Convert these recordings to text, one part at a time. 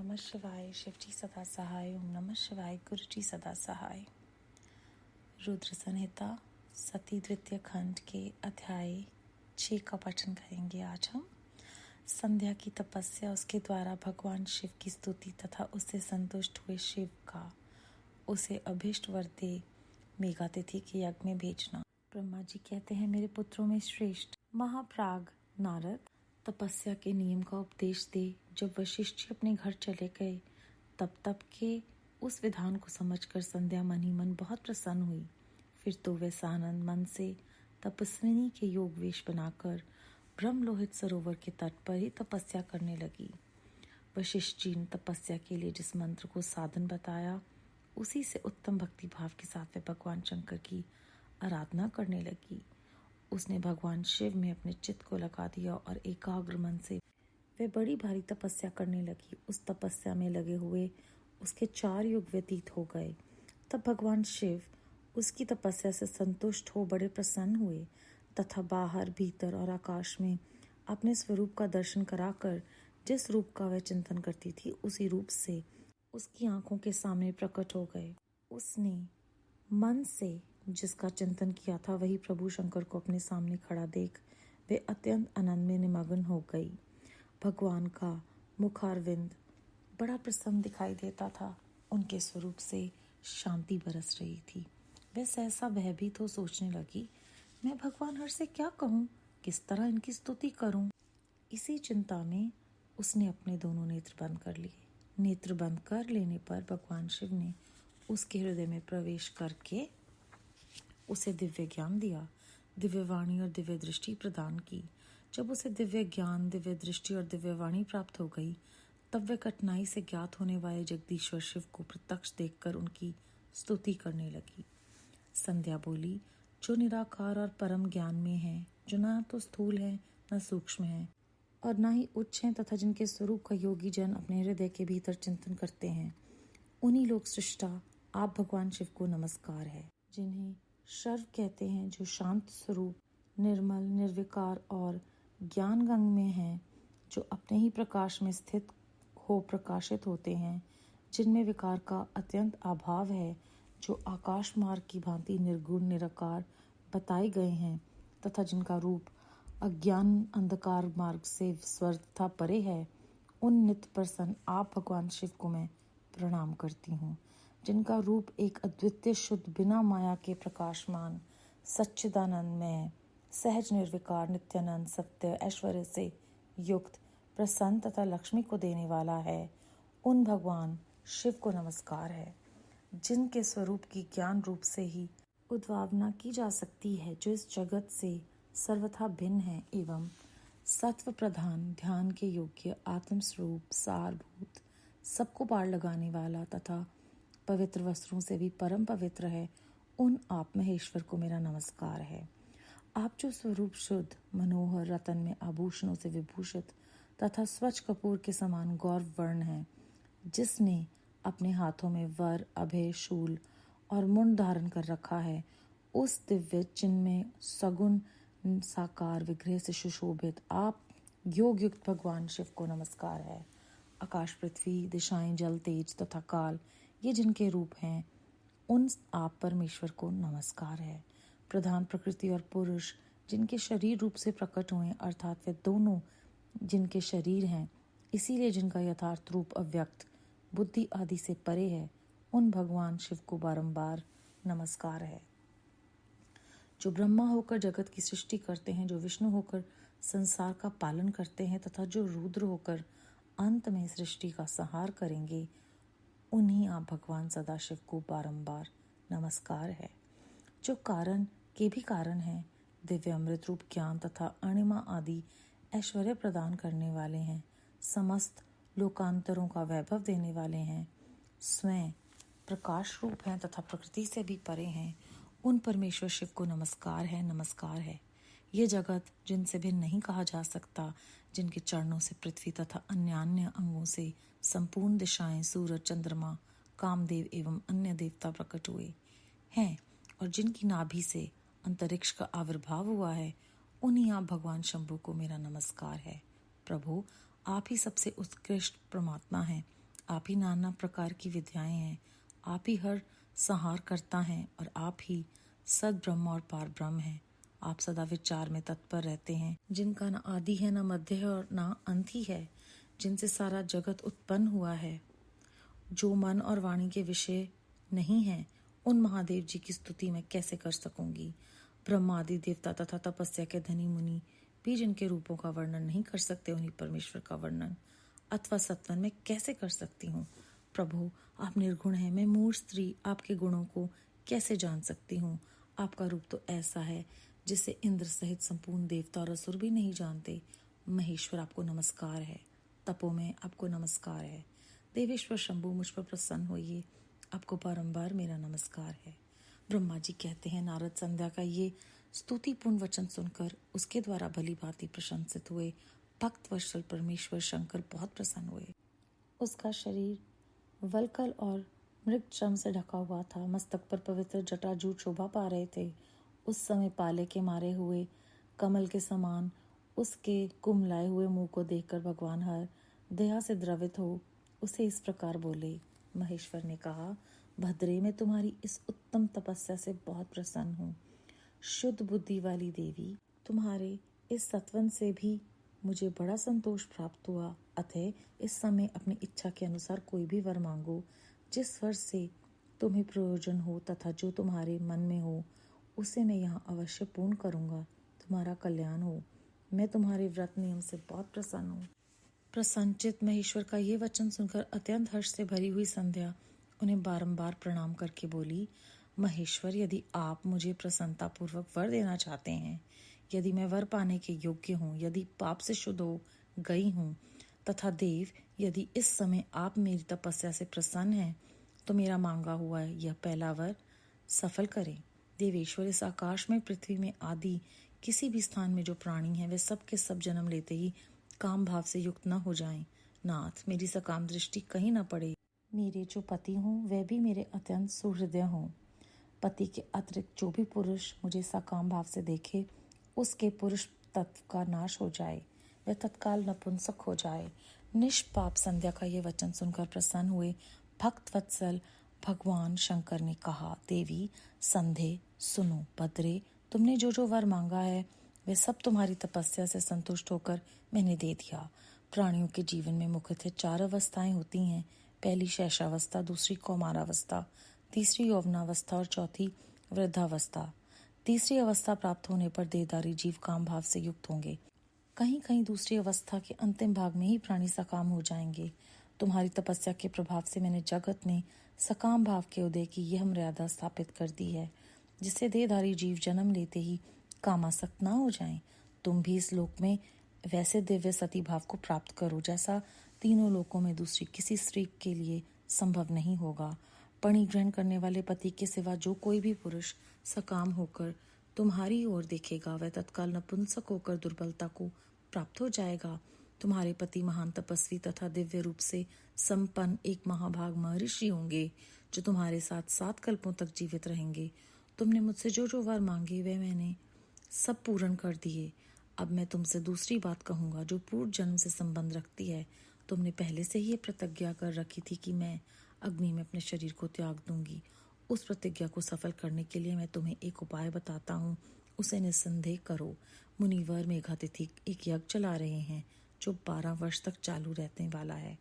नमः शिवाय। शिव जी सदा सहाय। ओम नमः शिवाय। गुरु जी सदा सहाय। रुद्र संहिता सती द्वितीय खंड के अध्याय 6 का पठन करेंगे आज हम। संध्या की तपस्या, उसके द्वारा भगवान शिव की स्तुति तथा उससे संतुष्ट हुए शिव का उसे अभिष्ट वर दे मेघातिथि के यज्ञ में भेजना। ब्रह्मा जी कहते हैं, मेरे पुत्रों में श्रेष्ठ महाप्राग नारद तपस्या के नियम का उपदेश दे। जब वशिष्ठ जी अपने घर चले गए तब के उस विधान को समझकर संध्या मन ही मन बहुत प्रसन्न हुई। फिर तो वे सानंद मन से तपस्विनी के योग वेश बनाकर ब्रह्मलोहित सरोवर के तट पर ही तपस्या करने लगी। वशिष्ठ जी ने तपस्या के लिए जिस मंत्र को साधन बताया, उसी से उत्तम भक्ति भाव के साथ वे भगवान शंकर की आराधना करने लगी। उसने भगवान शिव में अपने चित्त को लगा दिया और एकाग्र मन से वे बड़ी भारी तपस्या करने लगी। उस तपस्या में लगे हुए उसके 4 युग व्यतीत हो गए। तब भगवान शिव उसकी तपस्या से संतुष्ट हो बड़े प्रसन्न हुए तथा बाहर भीतर और आकाश में अपने स्वरूप का दर्शन कराकर जिस रूप का वह चिंतन करती थी, उसी रूप से उसकी आंखों के सामने प्रकट हो गए। उसने मन से जिसका चिंतन किया था, वही प्रभु शंकर को अपने सामने खड़ा देख वे अत्यंत आनंद में निमग्न हो गई। भगवान का मुखारविंद बड़ा प्रसन्न दिखाई देता था। उनके स्वरूप से शांति बरस रही थी। वे सहसा भयभीत हो सोचने लगी, मैं भगवान हर से क्या कहूँ, किस तरह इनकी स्तुति करूँ। इसी चिंता में उसने अपने दोनों नेत्र बंद कर लिए। नेत्र बंद कर लेने पर भगवान शिव ने उसके हृदय में प्रवेश करके उसे दिव्य ज्ञान दिया, दिव्य वाणी और दिव्य दृष्टि प्रदान की। जब उसे दिव्य ज्ञान, दिव्य दृष्टि और दिव्य वाणी प्राप्त हो गई, तब वह कठिनाई से ज्ञात होने वाले जगदीश्वर शिव को प्रत्यक्ष देखकर उनकी स्तुति करने लगी। संध्या बोली, जो निराकार और परम ज्ञान में है, जो न तो स्थूल है न सूक्ष्म है और न ही उच्च है, तथा जिनके स्वरूप का योगी जन अपने हृदय के भीतर चिंतन करते हैं, उन्हीं लोक सृष्टा आप भगवान शिव को नमस्कार है। जिन्हें शर्व कहते हैं, जो शांत स्वरूप, निर्मल, निर्विकार और ज्ञान गंग में हैं, जो अपने ही प्रकाश में स्थित हो प्रकाशित होते हैं, जिनमें विकार का अत्यंत अभाव है, जो आकाश मार्ग की भांति निर्गुण निराकार बताए गए हैं तथा जिनका रूप अज्ञान अंधकार मार्ग से स्वर्गथा परे है, उन नित्य प्रसन्न आप भगवान शिव को मैं प्रणाम करती हूँ। जिनका रूप एक अद्वितीय शुद्ध, बिना माया के प्रकाशमान, सच्चिदानंदमय, सहज निर्विकार, नित्यानंद, सत्य, ऐश्वर्य से युक्त, प्रसन्न तथा लक्ष्मी को देने वाला है, उन भगवान शिव को नमस्कार है। जिनके स्वरूप की ज्ञान रूप से ही उद्भावना की जा सकती है, जो इस जगत से सर्वथा भिन्न है एवं सत्व प्रधान, ध्यान के योग्य, आत्म स्वरूप, सारभूत, सबको पार लगाने वाला तथा पवित्र वस्त्रों से भी परम पवित्र है, उन आप महेश्वर को मेरा नमस्कार है। आप जो स्वरूप शुद्ध, मनोहर, रतन में आभूषणों से विभूषित तथा स्वच्छ कपूर के समान गौरव वर्ण है, जिसने अपने हाथों में वर, अभय, शूल और मुंड धारण कर रखा है, उस दिव्य जिनमें सगुण साकार विग्रह से सुशोभित आप योग युक्त भगवान शिव को नमस्कार है। आकाश, पृथ्वी, दिशाएं, जल, तेज तथा काल, ये जिनके रूप हैं, उन आप परमेश्वर को नमस्कार है। प्रधान प्रकृति और पुरुष जिनके शरीर रूप से प्रकट हुए, अर्थात वे दोनों जिनके शरीर हैं, इसीलिए जिनका यथार्थ रूप अव्यक्त, बुद्धि आदि से परे है, उन भगवान शिव को बारंबार नमस्कार है। जो ब्रह्मा होकर जगत की सृष्टि करते हैं, जो विष्णु होकर संसार का पालन करते हैं तथा जो रुद्र होकर अंत में सृष्टि का संहार करेंगे, उन्हीं आप भगवान सदाशिव को बारंबार नमस्कार है। जो कारण के भी कारण हैं, दिव्य अमृत रूप ज्ञान तथा अणिमा आदि ऐश्वर्य प्रदान करने वाले हैं, समस्त लोकांतरों का वैभव देने वाले हैं, स्वयं प्रकाश रूप हैं तथा प्रकृति से भी परे हैं, उन परमेश्वर शिव को नमस्कार है, नमस्कार है। ये जगत जिनसे भिन्न नहीं कहा जा सकता, जिनके चरणों से पृथ्वी तथा अन्य अंगों से संपूर्ण दिशाएं, सूरज, चंद्रमा, कामदेव एवं अन्य देवता प्रकट हुए हैं और जिनकी नाभि से अंतरिक्ष का आविर्भाव हुआ है, उन्हीं आप भगवान शंभु को मेरा नमस्कार है। प्रभु, आप ही सबसे उत्कृष्ट परमात्मा हैं। आप ही नाना प्रकार की विद्याएं हैं, आप ही हर संहार करता हैं और आप ही सद ब्रह्म और पार ब्रह्म हैं। आप सदा विचार में तत्पर रहते हैं, जिनका न आदि है, न मध्य है और न अंत ही है, जिनसे सारा जगत उत्पन्न हुआ है। जो मन और वाणी के विषय नहीं है, उन महादेव जी की स्तुति मैं कैसे कर सकूंगी। ब्रह्मा आदि देवता तथा तपस्या के धनी मुनि भी जिनके रूपों का वर्णन नहीं कर सकते, उन्हीं परमेश्वर का वर्णन अथवा सत्वन मैं कैसे कर सकती हूँ। प्रभु, आप निर्गुण हैं, मैं मूढ़ स्त्री आपके गुणों को कैसे जान सकती हूँ। आपका रूप तो ऐसा है जिसे इंद्र सहित संपूर्ण देवता और असुर भी नहीं जानते। महेश्वर, आपको नमस्कार है। तपो में आपको नमस्कार है। देवेश्वर शंभु, मुझ पर प्रसन्न होइए, आपको बारंबार मेरा नमस्कार है। ब्रह्मा जी कहते हैं, नारद संध्या का ये स्तुतिपूर्ण वचन सुनकर उसके द्वारा भली भांति प्रशंसित हुए भक्त वत्सल परमेश्वर शंकर बहुत प्रसन्न हुए। उसका शरीर वलकल और मृग चर्म से ढका हुआ था। मस्तक पर पवित्र जटाजूट शोभा पा रहे थे। उस समय पाले के मारे हुए कमल के समान उसके कुमलाए हुए मुंह को देखकर भगवान हर दया से द्रवित हो उसे इस प्रकार बोले। महेश्वर ने कहा, भद्रे, मैं तुम्हारी इस उत्तम तपस्या से बहुत प्रसन्न हूँ। शुद्ध बुद्धि वाली देवी, तुम्हारे इस सत्वन से भी मुझे बड़ा संतोष प्राप्त हुआ। अतः इस समय अपनी इच्छा के अनुसार कोई भी वर मांगो, जिस वर से तुम्हें प्रयोजन हो तथा जो तुम्हारे मन में हो, उसे मैं यहाँ अवश्य पूर्ण करूँगा। तुम्हारा कल्याण हो। मैं तुम्हारे व्रत नियम से बहुत प्रसन्न हूँ। प्रसन्नचित महेश्वर का ये वचन सुनकर अत्यंत हर्ष से भरी हुई संध्या उन्हें बारंबार प्रणाम करके बोली, महेश्वर, यदि आप मुझे प्रसन्नतापूर्वक वर देना चाहते हैं, यदि मैं वर पाने के योग्य हूँ, यदि पाप से शुद्ध हो गई हूँ, तथा देव, यदि इस समय आप मेरी तपस्या से प्रसन्न हैं, तो मेरा मांगा हुआ यह पहला वर सफल करें। देवेश्वर, इस आकाश में, पृथ्वी में आदि किसी भी स्थान में जो प्राणी हैं, वे सब के सब जन्म लेते ही काम भाव से युक्त न हो जाएं। नाथ, मेरी सकाम दृष्टि कहीं न पड़े। मेरे जो पति हों वह भी मेरे अत्यंत सुहृदय हों। पति के अतिरिक्त जो भी पुरुष मुझे सकाम भाव से देखे, उसके पुरुष तत्व का नाश हो जाए, वह तत्काल नपुंसक हो जाए। निष्पाप संध्या का ये वचन सुनकर प्रसन्न हुए भक्त वत्सल भगवान शंकर ने कहा, देवी संधे, सुनो। भद्रे, तुमने जो जो वर मांगा है वे सब तुम्हारी तपस्या से संतुष्ट होकर मैंने दे दिया। प्राणियों के जीवन में मुख्यतः 4 अवस्थाएं होती हैं। पहली शैशवावस्था, दूसरी कौमारावस्था, तीसरी यौवनावस्था और चौथी वृद्धावस्था। तीसरी अवस्था प्राप्त होने पर देहधारी जीव काम भाव से युक्त होंगे। कहीं कहीं दूसरी अवस्था के अंतिम भाग में ही प्राणी सकाम हो जाएंगे। तुम्हारी तपस्या के प्रभाव से मैंने जगत में सकाम भाव के उदय की यह मर्यादा स्थापित कर दी है, जिससे देहधारी जीव जन्म लेते ही कामासक्त ना हो जाएं। तुम भी इस लोक में वैसे दिव्य सती भाव को प्राप्त करो जैसा तीनों लोकों में दूसरी किसी स्त्री के लिए संभव नहीं होगा। पणि ग्रहण करने वाले पति के सिवा जो कोई भी पुरुष सकाम होकर तुम्हारी ओर देखेगा, वह तत्काल नपुंसक होकर दुर्बलता को प्राप्त हो जाएगा। तुम्हारे पति महान तपस्वी तथा दिव्य रूप से संपन्न एक महाभाग महर्षि होंगे, जो तुम्हारे साथ 7 कल्पों तक जीवित रहेंगे। तुमने मुझसे जो जो वर मांगे वे मैंने सब पूर्ण कर दिए। अब मैं तुमसे दूसरी बात कहूंगा जो पूर्व जन्म से संबंध रखती है। तुमने पहले से ही ये प्रतिज्ञा कर रखी थी कि मैं अग्नि में अपने शरीर को त्याग दूंगी। उस प्रतिज्ञा को सफल करने के लिए मैं तुम्हें एक उपाय बताता हूँ, उसे निस्संदेह करो। मुनिवर मेघातिथि एक यज्ञ चला रहे हैं जो 12 वर्ष तक चालू रहने वाला है।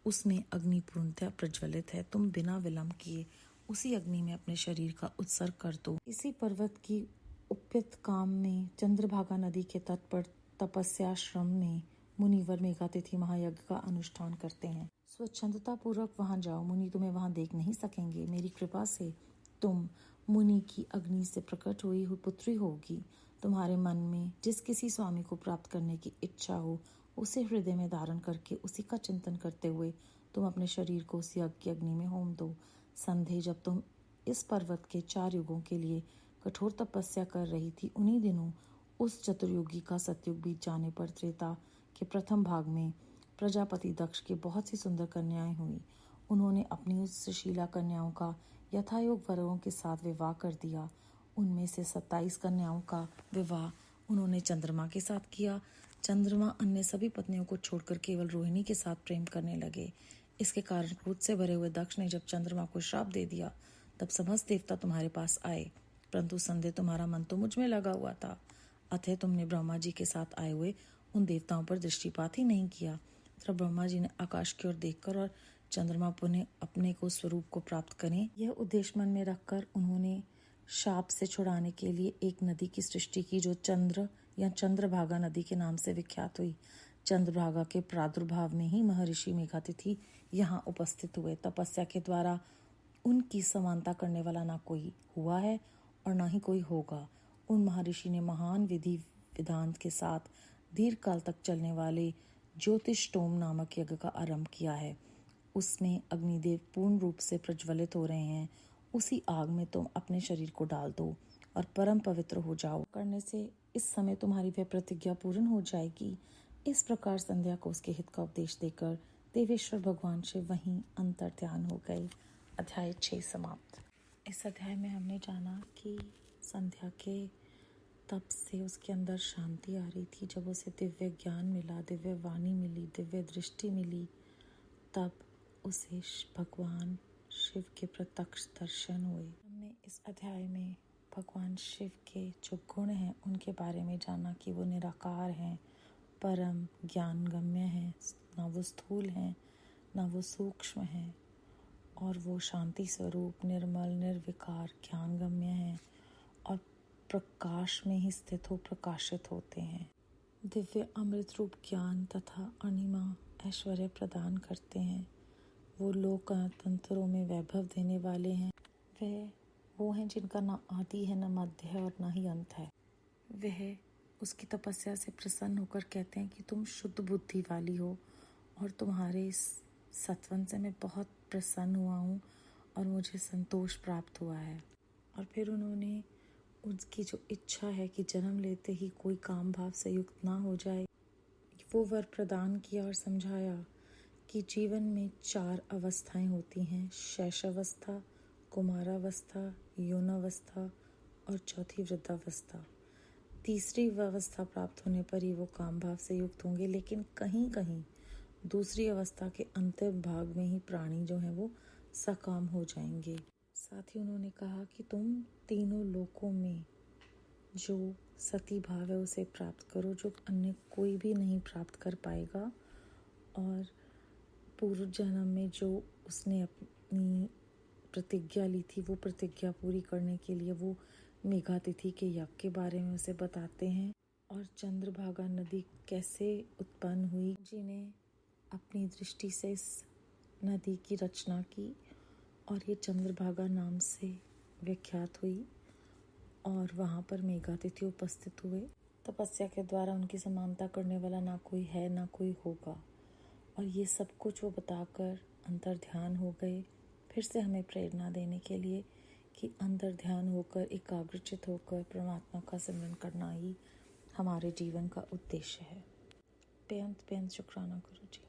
उसमें अग्नि पूर्णतः प्रज्वलित है। तुम बिना विलंब किए उसी अग्नि में अपने शरीर का उत्सर्ग कर दो। इसी पर्वत की उप्यत काम में चंद्रभागा नदी के तट पर तपस्याश्रम में मुनिवर मेघातिथि महायज्ञ का अनुष्ठान करते हैं। स्वच्छंदता पूर्वक वहां जाओ, मुनि तुम्हें वहां देख नहीं सकेंगे। मेरी कृपा से तुम मुनि की अग्नि से प्रकट हुई पुत्री होगी। तुम्हारे मन में जिस किसी स्वामी को प्राप्त करने की इच्छा हो, उसे हृदय में धारण करके उसी का चिंतन करते हुए तुम अपने शरीर को उस यज्ञ की अग्नि में होम दो। संदेह, जब तुम इस पर्वत के 4 युगों के लिए कठोर तपस्या कर रही थी, उन्हीं दिनों उस चतुर्युगी का सतयुग बीत जाने पर त्रेता के प्रथम भाग में प्रजापति दक्ष के बहुत सी सुंदर कन्याएं हुई। उन्होंने अपनी उस सुशीला कन्याओं का यथायोग वरों के साथ विवाह कर दिया। उनमें से 27 कन्याओं का विवाह उन्होंने चंद्रमा के साथ किया। चंद्रमा अन्य सभी पत्नियों को छोड़कर केवल रोहिणी के साथ प्रेम करने लगे। इसके कारण क्रोध से भरे हुए दक्ष ने जब चंद्रमा को श्राप दे दिया तब समस्त देवता तुम्हारे पास आए, परंतु संदेह तुम्हारा मन तो मुझ में लगा हुआ था। अतः तुमने ब्रह्मा जी के साथ आए हुए उन देवताओं पर दृष्टिपात ही नहीं किया। तब ब्रह्मा जी ने आकाश की ओर देखकर और चंद्रमा पुनः अपने को स्वरूप को प्राप्त करें यह उद्देश्य मन में रखकर उन्होंने शाप से छुड़ाने के लिए एक नदी की सृष्टि की जो चंद्र या चंद्रभागा नदी के नाम से विख्यात हुई। चंद्रभागा के प्रादुर्भाव में ही महर्षि मेघातिथि यहाँ उपस्थित हुए। तपस्या के द्वारा उनकी समानता करने वाला ना कोई हुआ है और ना ही कोई होगा। उन महर्षि ने महान विधि विधान के साथ दीर्घ काल तक चलने वाले ज्योतिषोम नामक यज्ञ का आरंभ किया है। उसमें अग्निदेव पूर्ण रूप से प्रज्वलित हो रहे हैं। उसी आग में तुम अपने शरीर को डाल दो और परम पवित्र हो जाओ। करने से इस समय तुम्हारी वह प्रतिज्ञा पूर्ण हो जाएगी। इस प्रकार संध्या को उसके हित का उपदेश देकर देवेश्वर भगवान शिव वहीं अंतर ध्यान हो गए। अध्याय 6 समाप्त। इस अध्याय में हमने जाना कि संध्या के तप से उसके अंदर शांति आ रही थी। जब उसे दिव्य ज्ञान मिला, दिव्य वाणी मिली, दिव्य दृष्टि मिली, तब उसे भगवान शिव के प्रत्यक्ष दर्शन हुए। हमने इस अध्याय में भगवान शिव के जो गुण हैं उनके बारे में जाना कि वो निराकार हैं, परम ज्ञानगम्य हैं, ना वो स्थूल हैं ना वो सूक्ष्म हैं, और वो शांति स्वरूप निर्मल निर्विकार ज्ञानगम्य हैं और प्रकाश में ही स्थित हो प्रकाशित होते हैं। दिव्य अमृत रूप ज्ञान तथा अनिमा ऐश्वर्य प्रदान करते हैं। वो लोक तंत्रों में वैभव देने वाले हैं। वह वो हैं जिनका ना आदि है, ना मध्य है और ना ही अंत है। वह उसकी तपस्या से प्रसन्न होकर कहते हैं कि तुम शुद्ध बुद्धि वाली हो और तुम्हारे इस सत्वन से मैं बहुत प्रसन्न हुआ हूँ और मुझे संतोष प्राप्त हुआ है। और फिर उन्होंने उसकी जो इच्छा है कि जन्म लेते ही कोई काम भाव से युक्त ना हो जाए, वो वर प्रदान किया और समझाया कि जीवन में 4 अवस्थाएं होती हैं, शैशवावस्था, कुमारावस्था, यौनावस्था और चौथी वृद्धावस्था। तीसरी अवस्था प्राप्त होने पर ही वो काम भाव से युक्त होंगे, लेकिन कहीं कहीं दूसरी अवस्था के अंतिम भाग में ही प्राणी जो है वो सकाम हो जाएंगे। साथ ही उन्होंने कहा कि तुम तीनों लोकों में जो सती भाव है उसे प्राप्त करो, जो अन्य कोई भी नहीं प्राप्त कर पाएगा। और पूर्व जन्म में जो उसने अपनी प्रतिज्ञा ली थी वो प्रतिज्ञा पूरी करने के लिए वो मेघातिथि के यज्ञ के बारे में उसे बताते हैं और चंद्रभागा नदी कैसे उत्पन्न हुई। जी ने अपनी दृष्टि से इस नदी की रचना की और ये चंद्रभागा नाम से विख्यात हुई और वहाँ पर मेघातिथि उपस्थित हुए। तपस्या के द्वारा उनकी समानता करने वाला ना कोई है ना कोई होगा, और ये सब कुछ वो बताकर अंतर ध्यान हो गए। फिर से हमें प्रेरणा देने के लिए कि अंतर ध्यान होकर एकाग्रचित होकर परमात्मा का सिमरन करना ही हमारे जीवन का उद्देश्य है। बेअंत शुक्राना गुरु जी।